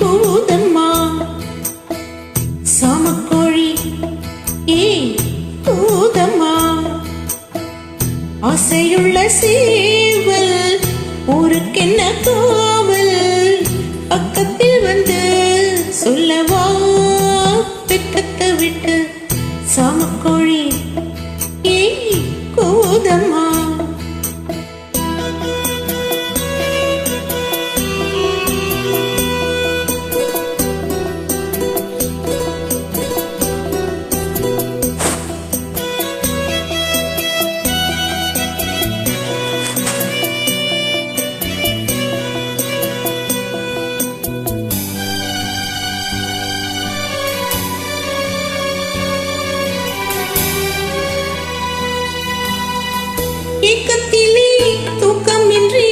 கூதம்மா சாமக்கோழி கூதம்மா ஆசையுள்ள சேவல் ஊருக்கென்ன காவல் பக்கத்தில் வந்து சொல்லவா வெக்கத்தை விட்டு சாமக்கோழி கூதம்மா ஏக்கத்திலே தூக்கமின்றி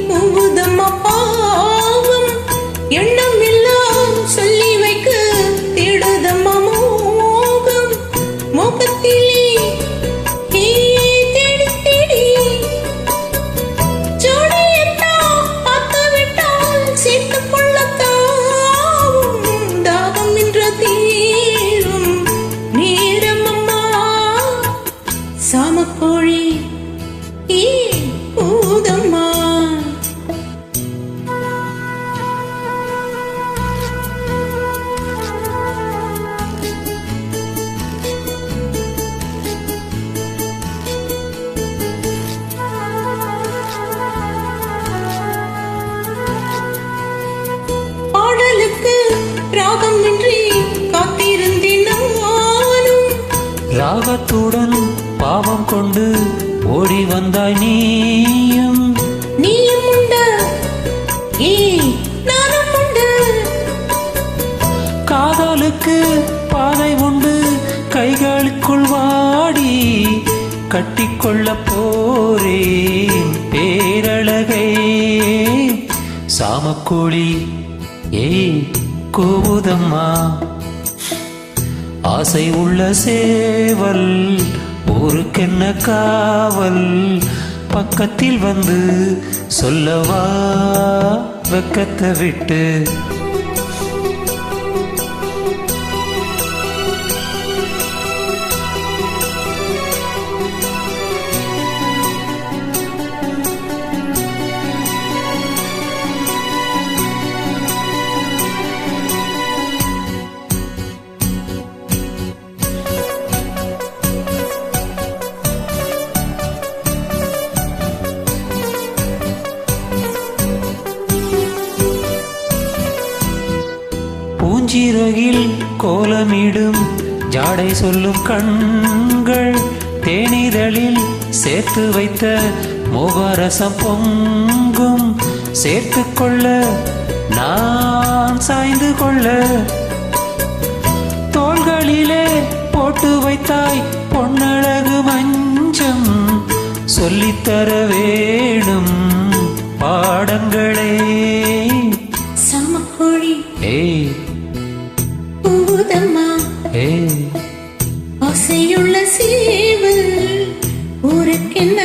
போகுதம்மா பாவம் எண்ணம் எல்லாம் சொல்லி வைக்க தேடுதம்மா மோகம் மோகத்திலே தேடி தேடி ஜோடி எல்லாம் பார்த்து விட்டால் சேர்த்து கொள்ளத்தாவும் தாகம் என்ற தீரும் நேரம் அம்மா சாமக்கோழி கூதம்மா பாடலுக்கு ராகம் இன்றி காத்திருந்தேன் நானும் ராகத்துடன் பாவம் கொண்டு ஓடி வந்தாய் நீயும் உண்டு நானும் உண்டு காதலுக்கு பாதை உண்டு கைகளுக்குள் வாடி கட்டிக்கொள்ள போரேன் பேரழகை சாமக்கோழி கூதம்மா ஆசை உள்ள சேவல் ஊருக்கென்ன காவல் பக்கத்தில் வந்து சொல்லவா வெக்கத்தை விட்டு பூஞ்சிறகில் கோலமிடும் ஜாடை சொல்லும் கண்கள் தேனிதழில் சேர்த்து வைத்த மோகரசம் பொங்கும் சேர்த்து கொள்ள நான் சாய்ந்து கொள்ள தோள்களிலே போட்டு வைத்தாய் பொன்னழகு மஞ்சம் சொல்லித்தர வேணும் பாடங்களே சாமக்கோழி கூதம்மா ஆசையுள்ள சேவல் ஊருக்கென்ன